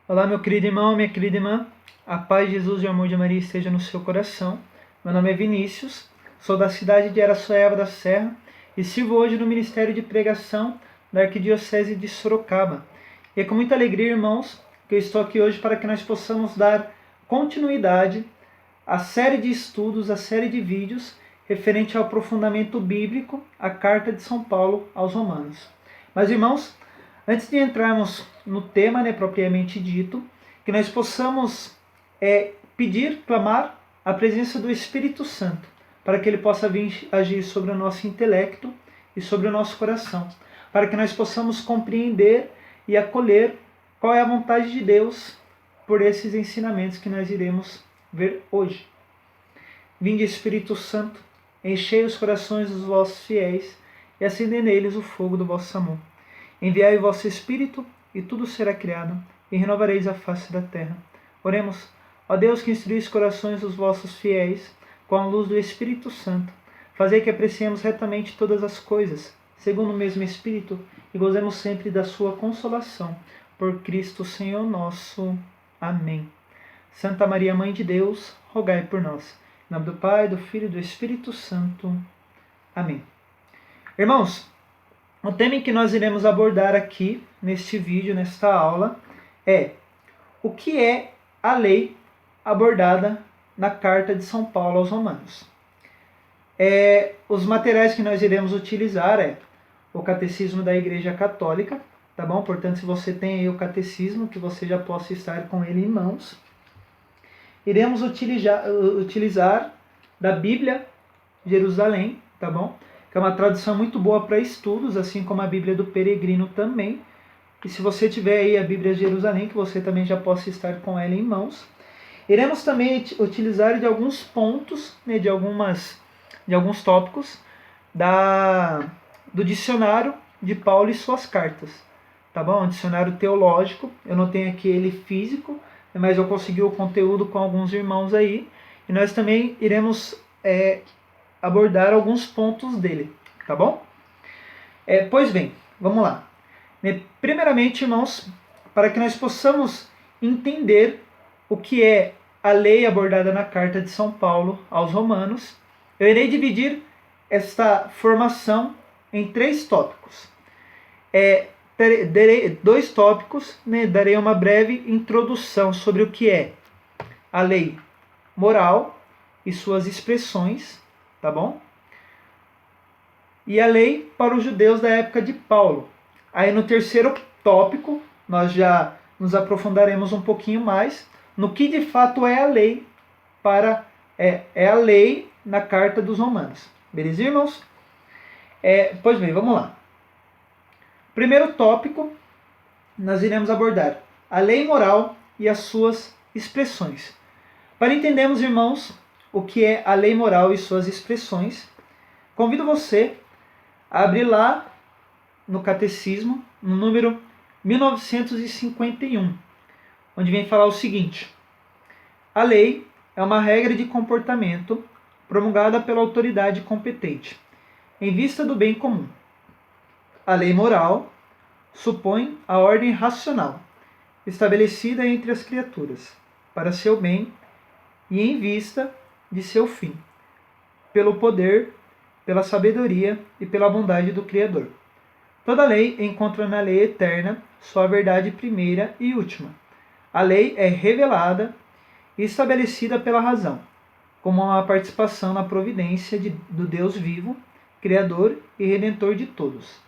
Olá, meu querido irmão, minha querida irmã. A paz de Jesus e o amor de Maria esteja no seu coração. Meu nome é Vinícius, sou da cidade de Araçoiaba da Serra e sirvo hoje no Ministério de Pregação da Arquidiocese de Sorocaba. E é com muita alegria, irmãos, que eu estou aqui hoje para que nós possamos dar continuidade à série de estudos, à série de vídeos referente ao aprofundamento bíblico, a Carta de São Paulo aos Romanos. Mas, irmãos, antes de entrarmos no tema, propriamente dito, que nós possamos pedir, clamar a presença do Espírito Santo, para que ele possa vir agir sobre o nosso intelecto e sobre o nosso coração, para que nós possamos compreender e acolher qual é a vontade de Deus por esses ensinamentos que nós iremos ver hoje. Vinde, Espírito Santo, enchei os corações dos vossos fiéis e acendei neles o fogo do vosso amor. Enviai o vosso Espírito, e tudo será criado, e renovareis a face da terra. Oremos, ó Deus que instruís os corações dos vossos fiéis, com a luz do Espírito Santo, fazei que apreciemos retamente todas as coisas, segundo o mesmo Espírito, e gozemos sempre da sua consolação. Por Cristo Senhor nosso. Amém. Santa Maria, Mãe de Deus, rogai por nós. Em nome do Pai, do Filho e do Espírito Santo. Amém. Irmãos, o tema que nós iremos abordar aqui, neste vídeo, nesta aula, é o que é a lei abordada na Carta de São Paulo aos Romanos. Os materiais que nós iremos utilizar o Catecismo da Igreja Católica, tá bom? Portanto, se você tem aí o Catecismo, que você já possa estar com ele em mãos. Iremos utilizar da Bíblia Jerusalém, tá bom? Que é uma tradução muito boa para estudos, assim como a Bíblia do Peregrino também. E se você tiver aí a Bíblia Jerusalém, que você também já possa estar com ela em mãos. Iremos também utilizar de alguns pontos, de alguns tópicos do dicionário de Paulo e suas cartas. Tá bom? Um dicionário teológico. Eu não tenho aqui ele físico, mas eu consegui o conteúdo com alguns irmãos aí. E nós também iremos abordar alguns pontos dele, tá bom? Pois bem, vamos lá. Primeiramente, irmãos, para que nós possamos entender o que é a lei abordada na Carta de São Paulo aos Romanos, eu irei dividir esta formação em 3 tópicos. Darei 2 tópicos, darei uma breve introdução sobre o que é a lei moral e suas expressões, tá bom? E a lei para os judeus da época de Paulo. Aí no terceiro tópico, nós já nos aprofundaremos um pouquinho mais no que de fato é a lei a lei na Carta dos Romanos. Beleza, irmãos? Pois bem, vamos lá. Primeiro tópico, nós iremos abordar a lei moral e as suas expressões. Para entendermos, irmãos, o que é a lei moral e suas expressões, convido você a abrir lá no Catecismo, no número 1951, onde vem falar o seguinte: a lei é uma regra de comportamento promulgada pela autoridade competente, em vista do bem comum. A lei moral supõe a ordem racional, estabelecida entre as criaturas, para seu bem e em vista de seu fim, pelo poder, pela sabedoria e pela bondade do Criador. Toda lei encontra na lei eterna sua verdade primeira e última. A lei é revelada e estabelecida pela razão, como uma participação na providência do Deus vivo, Criador e Redentor de todos.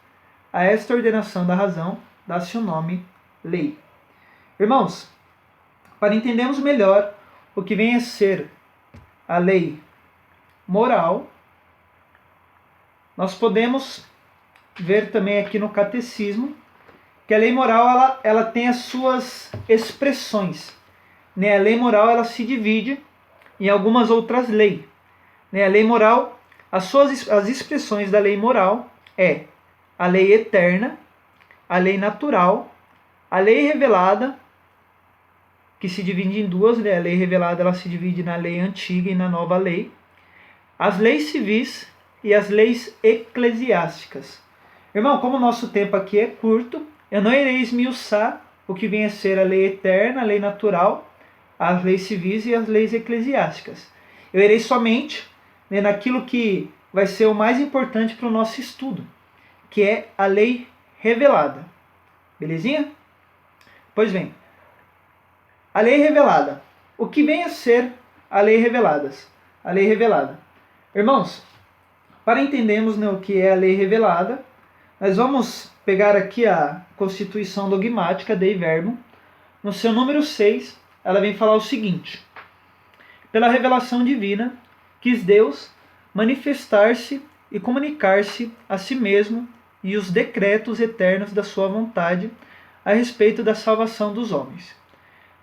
A esta ordenação da razão dá-se o nome lei. Irmãos, para entendermos melhor o que vem a ser a lei moral, nós podemos ver também aqui no Catecismo que a lei moral ela tem as suas expressões. A lei moral ela se divide em algumas outras leis. A lei moral, as expressões da lei moral é a lei eterna, a lei natural, a lei revelada, que se divide em 2, a lei revelada ela se divide na lei antiga e na nova lei, as leis civis e as leis eclesiásticas. Irmão, como o nosso tempo aqui é curto, eu não irei esmiuçar o que vem a ser a lei eterna, a lei natural, as leis civis e as leis eclesiásticas. Eu irei somente, né, naquilo que vai ser o mais importante para o nosso estudo, que é a lei revelada. Belezinha? Pois bem, a lei revelada. O que vem a ser a lei revelada? A lei revelada. Irmãos, para entendermos, né, o que é a lei revelada, nós vamos pegar aqui a Constituição Dogmática Dei Verbum. No seu número 6, ela vem falar o seguinte: pela revelação divina, quis Deus manifestar-se e comunicar-se a si mesmo e os decretos eternos da sua vontade a respeito da salvação dos homens,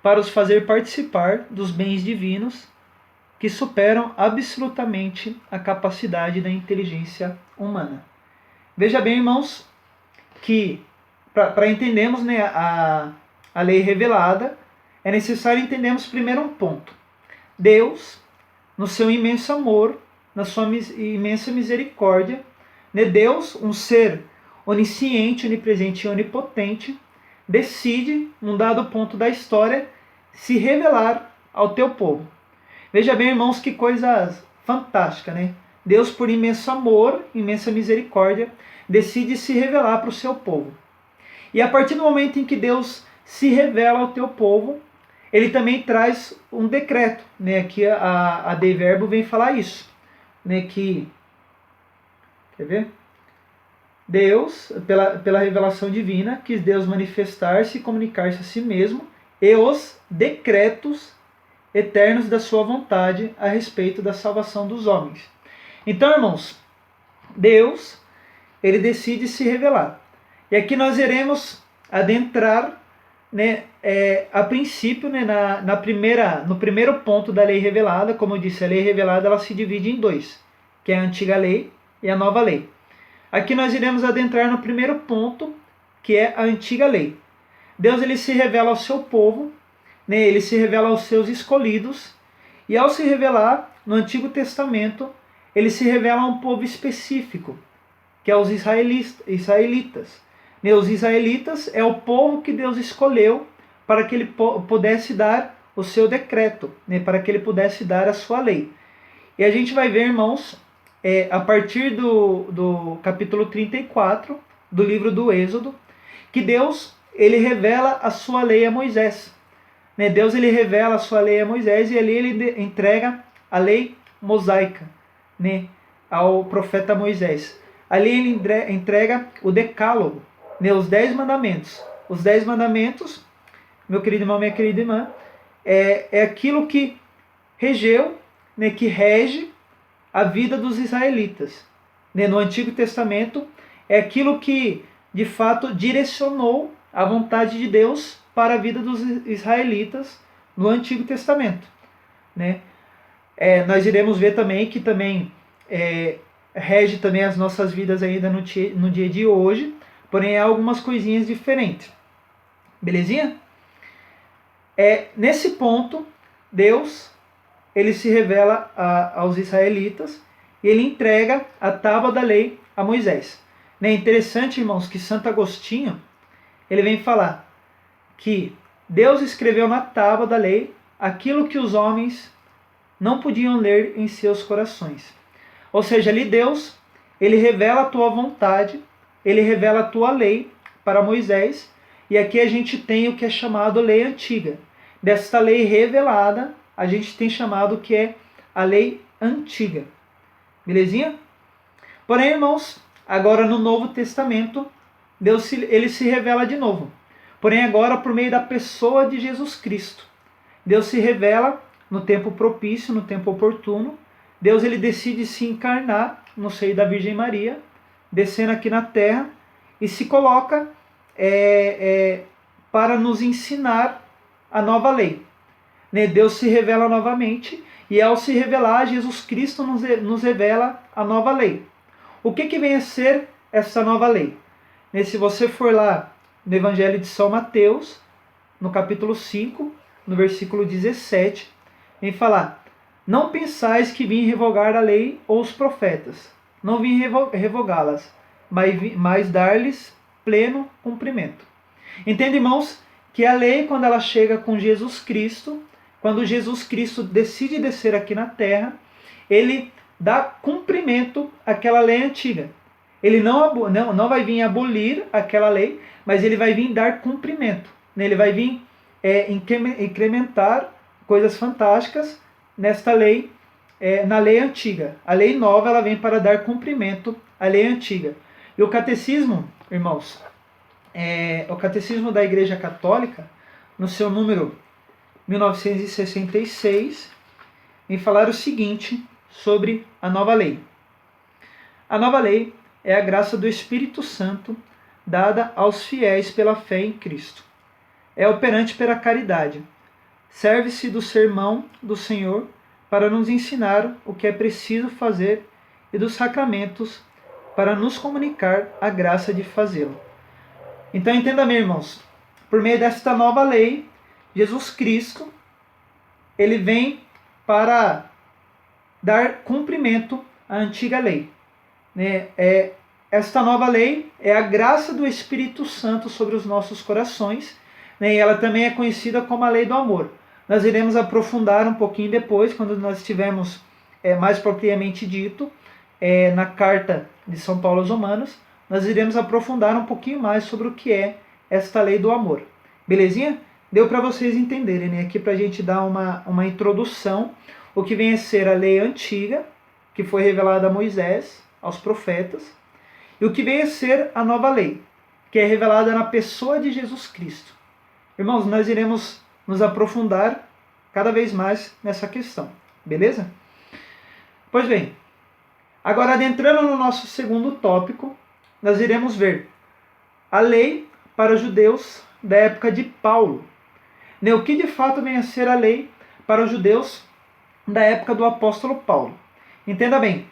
para os fazer participar dos bens divinos que superam absolutamente a capacidade da inteligência humana. Veja bem, irmãos, que para entendermos, né, a lei revelada, é necessário entendermos primeiro um ponto. Deus, no seu imenso amor, na sua imensa misericórdia, né, Deus, um ser onisciente, onipresente e onipotente, decide, num dado ponto da história, se revelar ao teu povo. Veja bem, irmãos, que coisa fantástica, né? Deus, por imenso amor, imensa misericórdia, decide se revelar para o seu povo. E a partir do momento em que Deus se revela ao teu povo, ele também traz um decreto, né? Aqui a Dei Verbum vem falar isso, né? Que, quer ver? Deus, pela revelação divina, quis Deus manifestar-se e comunicar-se a si mesmo e os decretos eternos da sua vontade a respeito da salvação dos homens. Então, irmãos, Deus, ele decide se revelar. E aqui nós iremos adentrar, né, a princípio, né, no primeiro ponto da lei revelada. Como eu disse, a lei revelada ela se divide em dois, que é a antiga lei e a nova lei. Aqui nós iremos adentrar no primeiro ponto, que é a antiga lei. Deus, ele se revela ao seu povo, né, ele se revela aos seus escolhidos, e ao se revelar no Antigo Testamento, ele se revela a um povo específico, que é os israelitas. Os israelitas é o povo que Deus escolheu para que ele pudesse dar o seu decreto, né, para que ele pudesse dar a sua lei. E a gente vai ver, irmãos, a partir do capítulo 34 do livro do Êxodo, que Deus, ele revela a sua lei a Moisés. Né, Deus, ele revela a sua lei a Moisés e ali ele entrega a lei mosaica, né, ao profeta Moisés. Ali ele entrega o decálogo, né, os 10 mandamentos. Os 10 mandamentos, meu querido irmão, minha querida irmã, é aquilo que regeu, né, que rege a vida dos israelitas. Né, no Antigo Testamento é aquilo que, de fato, direcionou a vontade de Deus para a vida dos israelitas no Antigo Testamento. Né? Nós iremos ver também que também rege também as nossas vidas ainda no dia de hoje, porém há algumas coisinhas diferentes. Belezinha? Nesse ponto, Deus, ele se revela aos israelitas e ele entrega a tábua da lei a Moisés. É interessante, irmãos, que Santo Agostinho, ele vem falar que Deus escreveu na tábua da lei aquilo que os homens não podiam ler em seus corações. Ou seja, ali Deus, ele revela a tua vontade, ele revela a tua lei para Moisés, e aqui a gente tem o que é chamado lei antiga. Desta lei revelada, a gente tem chamado que é a lei antiga. Belezinha? Porém, irmãos, agora no Novo Testamento, Deus ele se revela de novo. Porém, agora por meio da pessoa de Jesus Cristo. Deus se revela no tempo propício, no tempo oportuno. Deus, ele decide se encarnar no seio da Virgem Maria, descendo aqui na terra e se coloca para nos ensinar a nova lei. Deus se revela novamente e ao se revelar, Jesus Cristo nos revela a nova lei. O que vem a ser essa nova lei? Se você for lá no Evangelho de São Mateus, no capítulo 5, no versículo 17, vem falar: não pensais que vim revogar a lei ou os profetas. Não vim revogá-las, mas dar-lhes pleno cumprimento. Entende, irmãos, que a lei, quando ela chega com Jesus Cristo, quando Jesus Cristo decide descer aqui na terra, ele dá cumprimento àquela lei antiga. Ele não vai vir abolir aquela lei, mas ele vai vir dar cumprimento. Ele vai vir incrementar coisas fantásticas nesta lei, na lei antiga. A lei nova ela vem para dar cumprimento à lei antiga. E o catecismo, irmãos, o catecismo da Igreja Católica, no seu número 1966, vem falar o seguinte sobre a nova lei. A nova lei é a graça do Espírito Santo dada aos fiéis pela fé em Cristo. É operante pela caridade. Serve-se do sermão do Senhor para nos ensinar o que é preciso fazer e dos sacramentos para nos comunicar a graça de fazê-lo. Então entenda bem, irmãos, por meio desta nova lei, Jesus Cristo, ele vem para dar cumprimento à antiga lei. Esta nova lei é a graça do Espírito Santo sobre os nossos corações, e ela também é conhecida como a lei do amor. Nós iremos aprofundar um pouquinho depois, quando nós estivermos mais propriamente dito, na carta de São Paulo aos Romanos, nós iremos aprofundar um pouquinho mais sobre o que é esta lei do amor. Belezinha? Deu para vocês entenderem, né? Aqui para a gente dar uma introdução, o que vem a ser a lei antiga, que foi revelada a Moisés, aos profetas, e o que vem a ser a nova lei, que é revelada na pessoa de Jesus Cristo. Irmãos, nós iremos nos aprofundar cada vez mais nessa questão, beleza? Pois bem, agora adentrando no nosso segundo tópico, nós iremos ver a lei para os judeus da época de Paulo. O que de fato vem a ser a lei para os judeus da época do apóstolo Paulo. Entenda bem,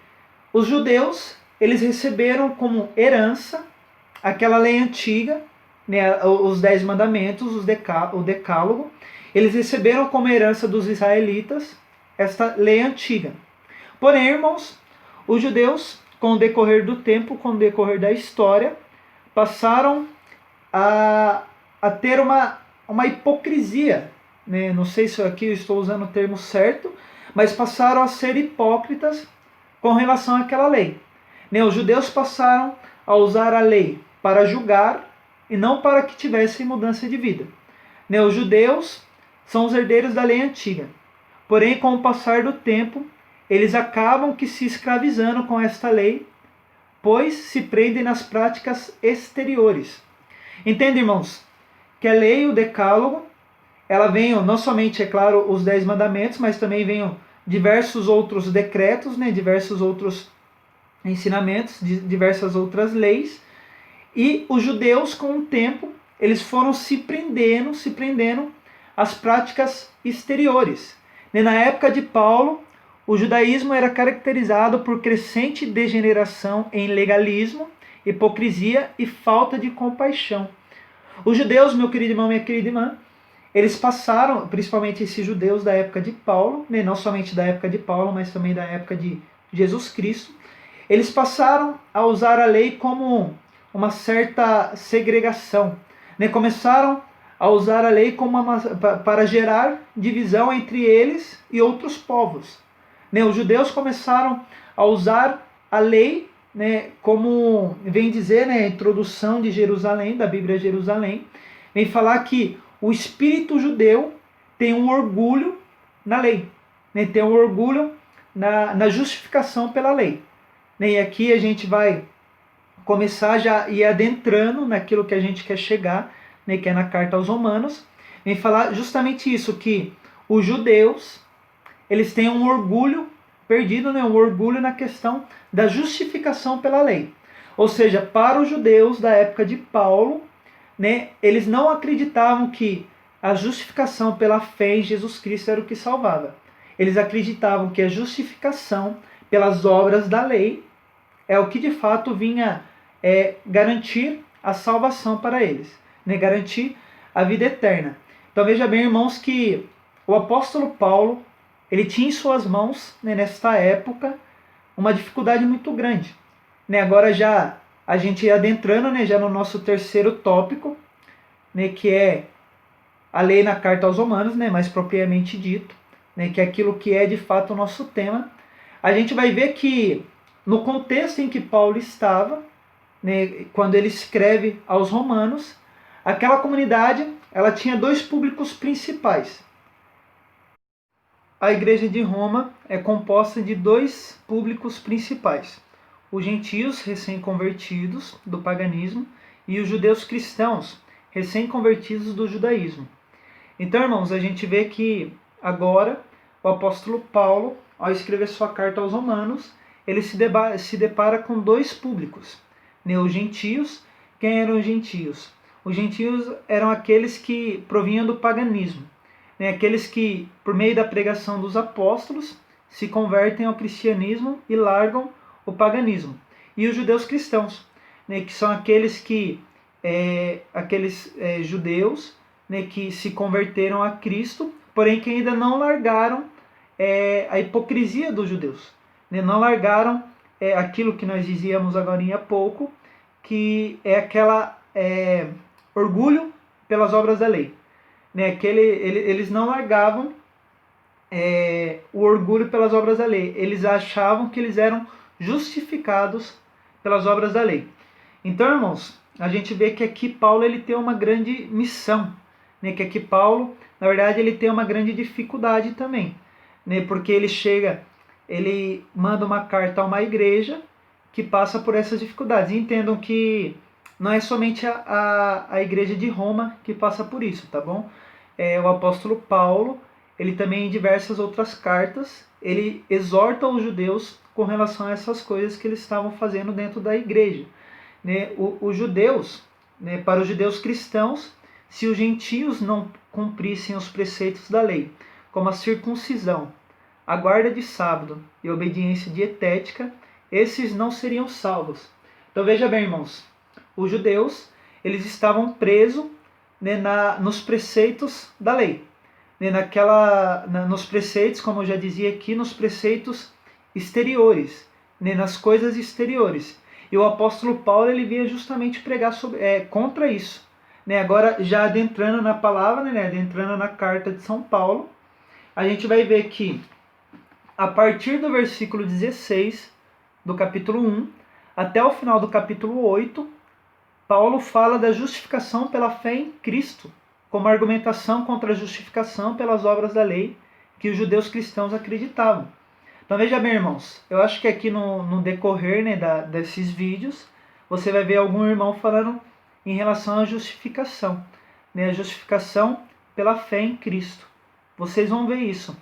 os judeus, eles receberam como herança aquela lei antiga, né, os 10 mandamentos, o decálogo, eles receberam como herança dos israelitas esta lei antiga. Porém, irmãos, os judeus, com o decorrer do tempo, com o decorrer da história, passaram a ter uma hipocrisia, né? Não sei se aqui eu estou usando o termo certo, mas passaram a ser hipócritas com relação àquela lei. Os judeus passaram a usar a lei para julgar e não para que tivessem mudança de vida. Os judeus são os herdeiros da lei antiga. Porém, com o passar do tempo, eles acabam que se escravizando com esta lei, pois se prendem nas práticas exteriores. Entende, irmãos, que a lei, o decálogo, ela vem não somente, é claro, os 10 mandamentos, mas também vem diversos outros decretos, né, diversos outros ensinamentos, diversas outras leis. E os judeus, com o tempo, eles foram se prendendo às práticas exteriores. Na época de Paulo, o judaísmo era caracterizado por crescente degeneração em legalismo, hipocrisia e falta de compaixão. Os judeus, meu querido irmão, minha querida irmã, eles passaram, principalmente esses judeus da época de Paulo, né, não somente da época de Paulo, mas também da época de Jesus Cristo, eles passaram a usar a lei como uma certa segregação, né? Começaram a usar a lei como para gerar divisão entre eles e outros povos. Os judeus começaram a usar a lei, né, como vem dizer, né, a introdução de Jerusalém, da Bíblia Jerusalém, vem falar que o espírito judeu tem um orgulho na lei, né, tem um orgulho na justificação pela lei. E aqui a gente vai começar já ir adentrando naquilo que a gente quer chegar, né, que é na carta aos Romanos, vem falar justamente isso, que os judeus, eles têm um orgulho perdido, né, um orgulho na questão da justificação pela lei. Ou seja, para os judeus da época de Paulo, né, eles não acreditavam que a justificação pela fé em Jesus Cristo era o que salvava. Eles acreditavam que a justificação pelas obras da lei é o que de fato vinha garantir a salvação para eles, né, garantir a vida eterna. Então veja bem, irmãos, que o apóstolo Paulo, ele tinha em suas mãos, né, nesta época, uma dificuldade muito grande. Né, agora já a gente adentrando, né, já no nosso terceiro tópico, né, que é a lei na carta aos Romanos, né, mais propriamente dito, né, que é aquilo que é de fato o nosso tema, a gente vai ver que no contexto em que Paulo estava, né, quando ele escreve aos Romanos, aquela comunidade ela tinha dois públicos principais. A igreja de Roma é composta de dois públicos principais: os gentios recém-convertidos do paganismo e os judeus cristãos recém-convertidos do judaísmo. Então, irmãos, a gente vê que agora o apóstolo Paulo, ao escrever sua carta aos Romanos, ele se depara com dois públicos, né? Os gentios. Quem eram os gentios? Os gentios eram aqueles que provinham do paganismo, né? Aqueles que, por meio da pregação dos apóstolos, se convertem ao cristianismo e largam o paganismo. E os judeus cristãos, né? Que são aqueles judeus, né, que se converteram a Cristo, porém que ainda não largaram a hipocrisia dos judeus, né, não largaram aquilo que nós dizíamos agora há pouco, que é aquela orgulho pelas obras da lei, né, eles não largavam o orgulho pelas obras da lei, eles achavam que eles eram justificados pelas obras da lei. Então, irmãos, a gente vê que aqui Paulo ele tem uma grande missão, né? Que aqui Paulo, na verdade, ele tem uma grande dificuldade também, né? Porque ele manda uma carta a uma igreja que passa por essas dificuldades. E entendam que não é somente a igreja de Roma que passa por isso, tá bom? O apóstolo Paulo, ele também em diversas outras cartas, ele exorta os judeus com relação a essas coisas que eles estavam fazendo dentro da igreja. Né, os judeus, né, para os judeus cristãos, se os gentios não cumprissem os preceitos da lei, como a circuncisão, a guarda de sábado e a obediência dietética, esses não seriam salvos. Então veja bem, irmãos, os judeus eles estavam presos, né, nos preceitos da lei, né, nos preceitos, como eu já dizia aqui, nos preceitos exteriores, né, nas coisas exteriores. E o apóstolo Paulo ele vinha justamente pregar contra isso. Né? Agora, já adentrando na palavra, né? Adentrando na carta de São Paulo, a gente vai ver que, a partir do versículo 16 do capítulo 1, até o final do capítulo 8, Paulo fala da justificação pela fé em Cristo, como argumentação contra a justificação pelas obras da lei que os judeus cristãos acreditavam. Então veja bem, irmãos, eu acho que aqui no decorrer, né, desses vídeos, você vai ver algum irmão falando em relação à justificação, né, a justificação pela fé em Cristo. Vocês vão ver isso.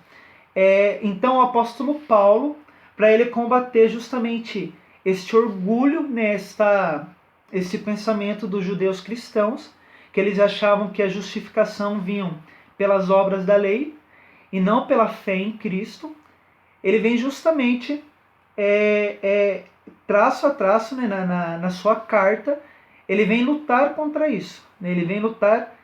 Então o apóstolo Paulo, para ele combater justamente este orgulho, né, esse pensamento dos judeus cristãos, que eles achavam que a justificação vinha pelas obras da lei e não pela fé em Cristo, ele vem justamente traço a traço, né, na sua carta, ele vem lutar contra isso, né, ele vem lutar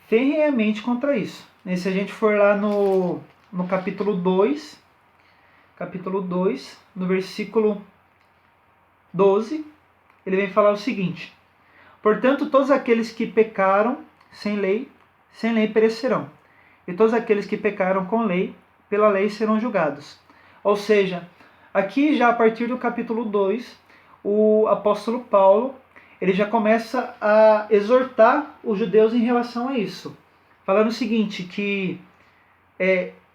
ferrenhamente contra isso. E se a gente for lá no capítulo 2, no versículo 12, ele vem falar o seguinte: portanto, todos aqueles que pecaram sem lei perecerão, e todos aqueles que pecaram com lei, pela lei serão julgados. Ou seja, aqui já a partir do capítulo 2, o apóstolo Paulo ele já começa a exortar os judeus em relação a isso, falando o seguinte, que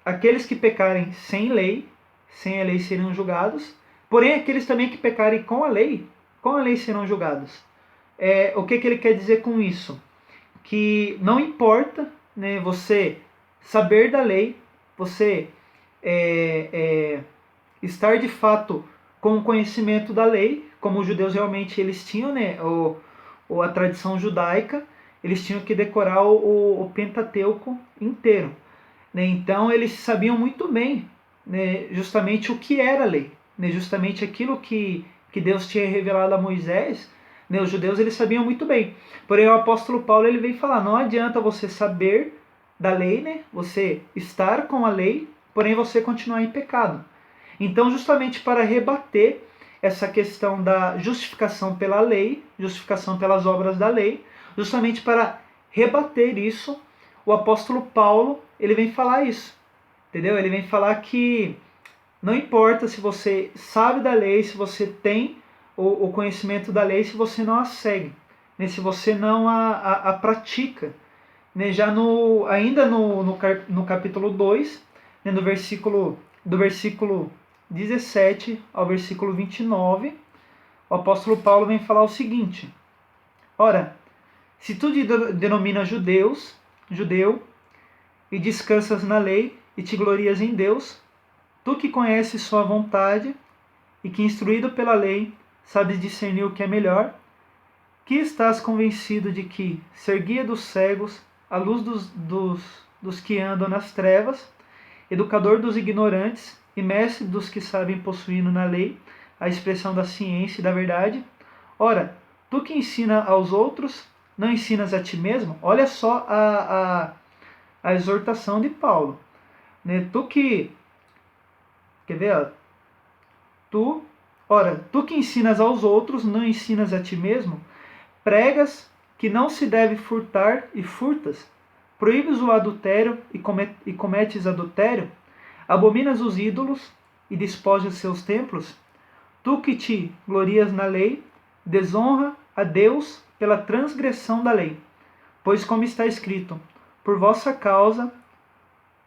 aqueles que pecarem sem a lei serão julgados, porém aqueles também que pecarem com a lei serão julgados. O que ele quer dizer com isso? Que não importa, né, você saber da lei, você estar de fato com o conhecimento da lei, como os judeus realmente eles tinham, né, a tradição judaica, eles tinham que decorar o Pentateuco inteiro, né? Então eles sabiam muito bem, né, justamente o que era a lei, né, justamente aquilo que Deus tinha revelado a Moisés, né, os judeus eles sabiam muito bem. Porém o apóstolo Paulo ele vem falar, não adianta você saber da lei, né, você estar com a lei, porém você continuar em pecado. Então, justamente para rebater essa questão da justificação pela lei, justificação pelas obras da lei, justamente para rebater isso, o apóstolo Paulo, ele vem falar isso, entendeu? Ele vem falar que não importa se você sabe da lei, se você tem o conhecimento da lei, se você não a segue, né? Se você não a pratica. Né? Já ainda no capítulo 2, né? do versículo 17 ao versículo 29, o apóstolo Paulo vem falar o seguinte: ora, se tu te denomina judeu, e descansas na lei, e te glorias em Deus, tu que conheces sua vontade, e que, instruído pela lei, sabes discernir o que é melhor, que estás convencido de que ser guia dos cegos, a luz dos que andam nas trevas, educador dos ignorantes e mestre dos que sabem, possuindo na lei a expressão da ciência e da verdade. Ora, tu que ensina aos outros, não ensinas a ti mesmo? Olha só a exortação de Paulo. Né? Quer ver? Tu que ensinas aos outros, não ensinas a ti mesmo? Pregas que não se deve furtar e furtas? Proíbes o adultério e cometes adultério? Abominas os ídolos e despojas seus templos? Tu que te glorias na lei, desonra a Deus pela transgressão da lei. Pois como está escrito, por vossa causa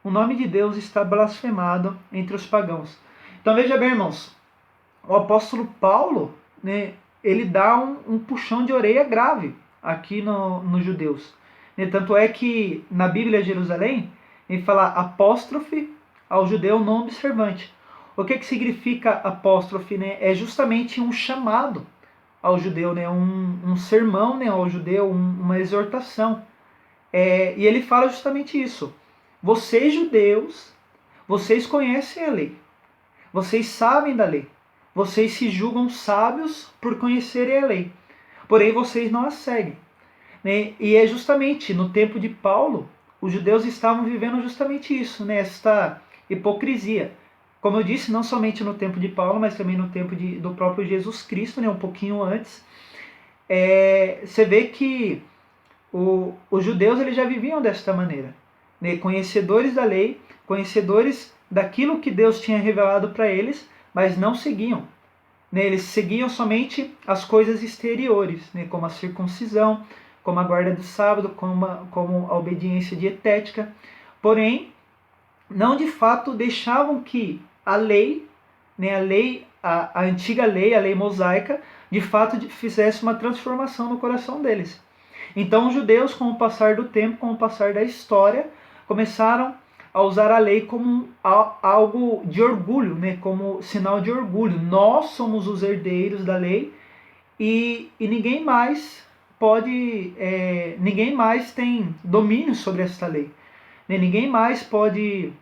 o nome de Deus está blasfemado entre os pagãos. Então veja bem, irmãos, o apóstolo Paulo, né, ele dá um puxão de orelha grave aqui nos judeus. Né, tanto é que na Bíblia de Jerusalém, ele fala apóstrofe ao judeu não observante. O que significa apóstrofe? Né? É justamente um chamado ao judeu, né? um sermão, né, ao judeu, uma exortação. E ele fala justamente isso. Vocês judeus, vocês conhecem a lei, vocês sabem da lei, vocês se julgam sábios por conhecerem a lei, porém vocês não a seguem. Né? E é justamente no tempo de Paulo, os judeus estavam vivendo justamente isso, né? Esta hipocrisia. Como eu disse, não somente no tempo de Paulo, mas também no tempo do próprio Jesus Cristo, né? Um pouquinho antes. Você vê que os judeus eles já viviam desta maneira, né? Conhecedores da lei, conhecedores daquilo que Deus tinha revelado para eles, mas não seguiam. Né? Eles seguiam somente as coisas exteriores, né? Como a circuncisão, como a guarda do sábado, como a obediência dietética. Porém, não de fato deixavam que a lei, né, a antiga lei, a lei mosaica, de fato fizesse uma transformação no coração deles. Então os judeus, com o passar do tempo, com o passar da história, começaram a usar a lei como algo de orgulho, né? Como sinal de orgulho. Nós somos os herdeiros da lei e ninguém mais ninguém mais tem domínio sobre esta lei. Né? Ninguém mais pode,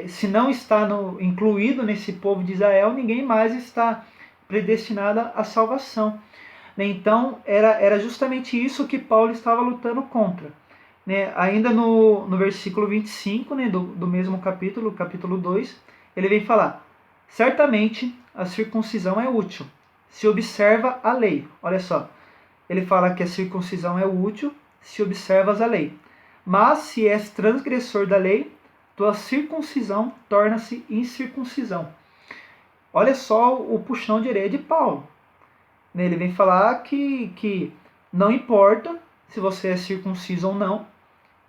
se não está incluído nesse povo de Israel, ninguém mais está predestinado à salvação. Então, era justamente isso que Paulo estava lutando contra. Né? Ainda no versículo 25, né, do mesmo capítulo 2, ele vem falar: certamente a circuncisão é útil, se observa a lei. Olha só, ele fala que a circuncisão é útil se observas a lei. Mas se és transgressor da lei, tua circuncisão torna-se incircuncisão. Olha só o puxão de orelha de Paulo. Ele vem falar que não importa se você é circunciso ou não,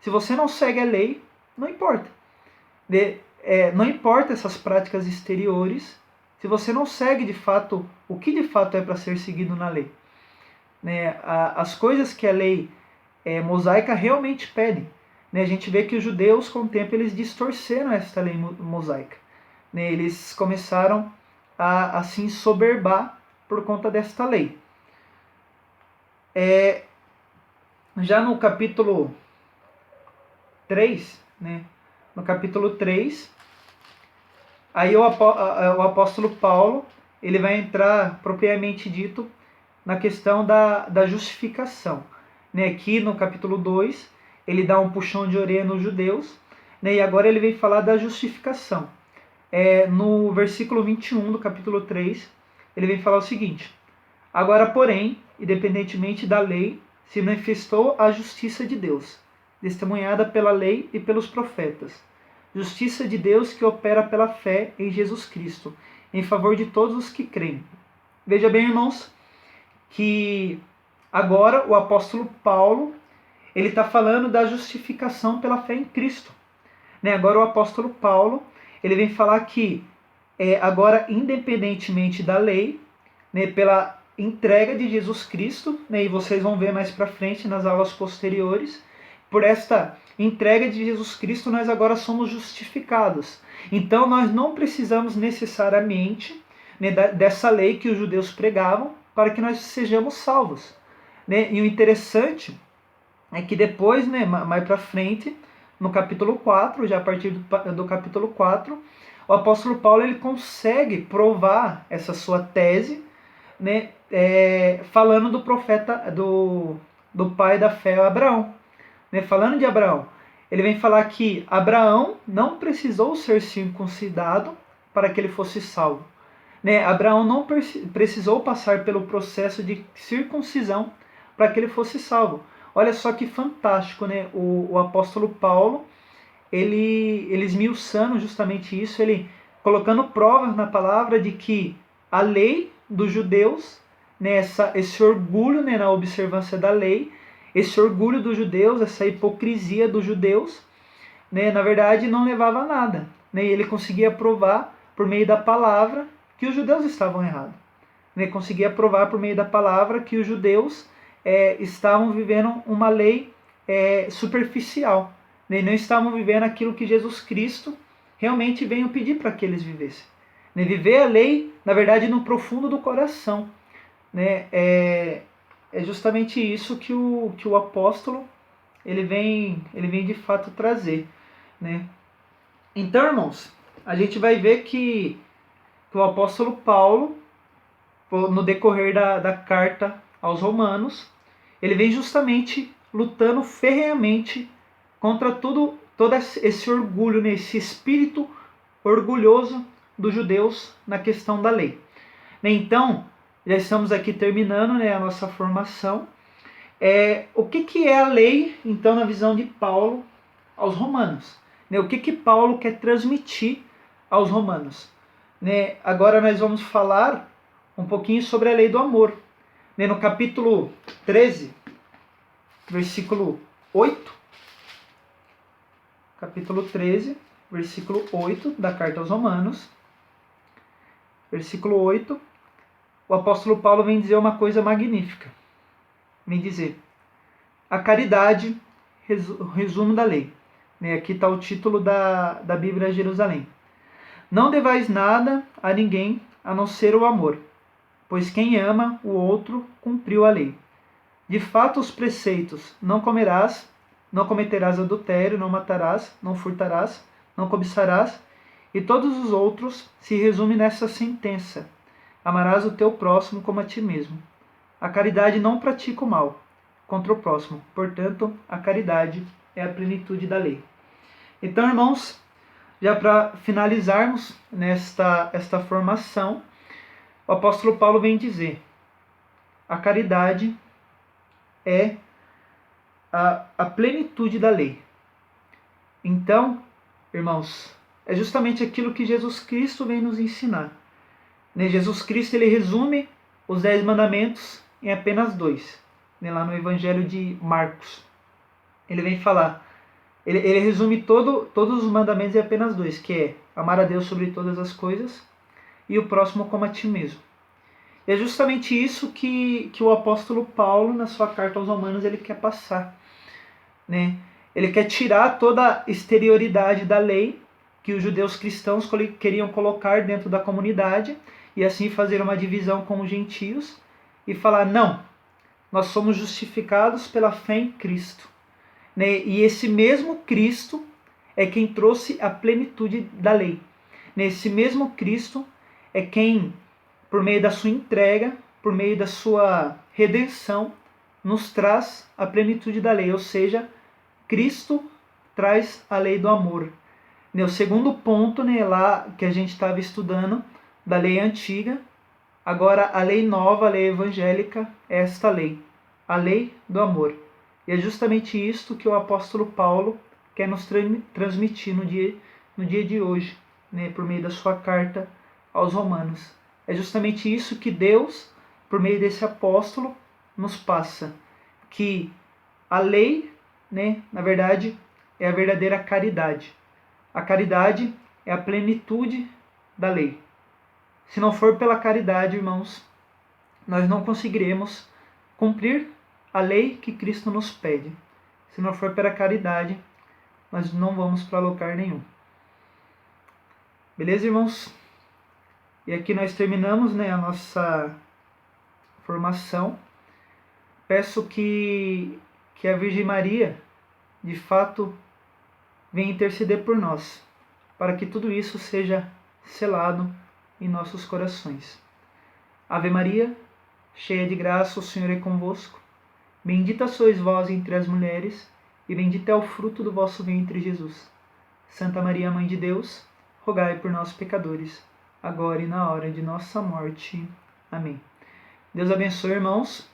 se você não segue a lei, não importa. Não importa essas práticas exteriores, se você não segue de fato o que de fato é para ser seguido na lei. Né? As coisas que a lei mosaica realmente pede. Né? A gente vê que os judeus, com o tempo, eles distorceram esta lei mosaica. Né? Eles começaram a se ensoberbar por conta desta lei. Já no capítulo 3, né? No capítulo 3, aí o apóstolo Paulo ele vai entrar propriamente dito na questão da justificação. Né? Aqui no capítulo 2, ele dá um puxão de orelha nos judeus, né? E agora ele vem falar da justificação. No versículo 21 do capítulo 3, ele vem falar o seguinte: agora, porém, independentemente da lei, se manifestou a justiça de Deus, testemunhada pela lei e pelos profetas. Justiça de Deus que opera pela fé em Jesus Cristo, em favor de todos os que creem. Veja bem, irmãos, que agora o apóstolo Paulo ele está falando da justificação pela fé em Cristo. Agora o apóstolo Paulo ele vem falar que agora, independentemente da lei, pela entrega de Jesus Cristo, e vocês vão ver mais para frente nas aulas posteriores, por esta entrega de Jesus Cristo nós agora somos justificados. Então nós não precisamos necessariamente dessa lei que os judeus pregavam para que nós sejamos salvos. E o interessante é que depois, mais para frente, no capítulo 4, já a partir do capítulo 4, o apóstolo Paulo ele consegue provar essa sua tese, falando do profeta, do pai da fé, Abraão. Falando de Abraão, ele vem falar que Abraão não precisou ser circuncidado para que ele fosse salvo. Abraão não precisou passar pelo processo de circuncisão para que ele fosse salvo. Olha só que fantástico, o apóstolo Paulo, ele esmiuçando justamente isso, ele colocando provas na palavra de que a lei dos judeus, esse orgulho na observância da lei, esse orgulho dos judeus, essa hipocrisia dos judeus, na verdade não levava a nada. E ele conseguia provar por meio da palavra que os judeus estavam errados. Conseguia provar por meio da palavra que os judeus estavam vivendo uma lei superficial. Não estavam vivendo aquilo que Jesus Cristo realmente veio pedir para que eles vivessem. Viver a lei, na verdade, no profundo do coração. É justamente isso que o apóstolo ele vem de fato trazer. Então, irmãos, a gente vai ver que o apóstolo Paulo, no decorrer da carta aos Romanos, ele vem justamente lutando ferrenhamente contra todo esse orgulho, esse espírito orgulhoso dos judeus na questão da lei. Então, já estamos aqui terminando a nossa formação. O que é a lei, então, na visão de Paulo aos romanos? O que Paulo quer transmitir aos romanos? Agora nós vamos falar um pouquinho sobre a lei do amor. No capítulo 13, versículo 8, capítulo 13, versículo 8 da carta aos Romanos, versículo 8, o apóstolo Paulo vem dizer uma coisa magnífica. Vem dizer, a caridade, resumo da lei. Aqui está o título da Bíblia Jerusalém. Não devais nada a ninguém a não ser o amor, pois quem ama o outro cumpriu a lei. De fato, os preceitos, não comerás, não cometerás adultério, não matarás, não furtarás, não cobiçarás, e todos os outros se resumem nessa sentença: amarás o teu próximo como a ti mesmo. A caridade não pratica o mal contra o próximo, portanto, a caridade é a plenitude da lei. Então, irmãos, já para finalizarmos esta formação, o apóstolo Paulo vem dizer: a caridade é a plenitude da lei. Então, irmãos, é justamente aquilo que Jesus Cristo vem nos ensinar. Jesus Cristo ele resume os 10 mandamentos em apenas 2, lá no Evangelho de Marcos. Ele vem falar, ele resume todos os mandamentos em apenas 2, que é amar a Deus sobre todas as coisas e o próximo como a ti mesmo. E é justamente isso que o apóstolo Paulo, na sua carta aos Romanos, ele quer passar. Ele quer tirar toda a exterioridade da lei que os judeus cristãos queriam colocar dentro da comunidade e assim fazer uma divisão com os gentios e falar, não, nós somos justificados pela fé em Cristo. E esse mesmo Cristo é quem trouxe a plenitude da lei. Esse mesmo Cristo é quem, por meio da sua entrega, por meio da sua redenção, nos traz a plenitude da lei, ou seja, Cristo traz a lei do amor. O segundo ponto, lá que a gente estava estudando, da lei antiga, agora a lei nova, a lei evangélica, é esta lei, a lei do amor. E é justamente isto que o apóstolo Paulo quer nos transmitir no dia de hoje, né, por meio da sua carta aos Romanos. É justamente isso que Deus, por meio desse apóstolo, nos passa. Que a lei, né, na verdade, é a verdadeira caridade. A caridade é a plenitude da lei. Se não for pela caridade, irmãos, nós não conseguiremos cumprir a lei que Cristo nos pede. Se não for pela caridade, nós não vamos para lugar nenhum. Beleza, irmãos? E aqui nós terminamos, né, a nossa formação. Peço que a Virgem Maria, de fato, venha interceder por nós, para que tudo isso seja selado em nossos corações. Ave Maria, cheia de graça, o Senhor é convosco. Bendita sois vós entre as mulheres, e bendito é o fruto do vosso ventre, Jesus. Santa Maria, Mãe de Deus, rogai por nós, pecadores, agora e na hora de nossa morte. Amém. Deus abençoe, irmãos.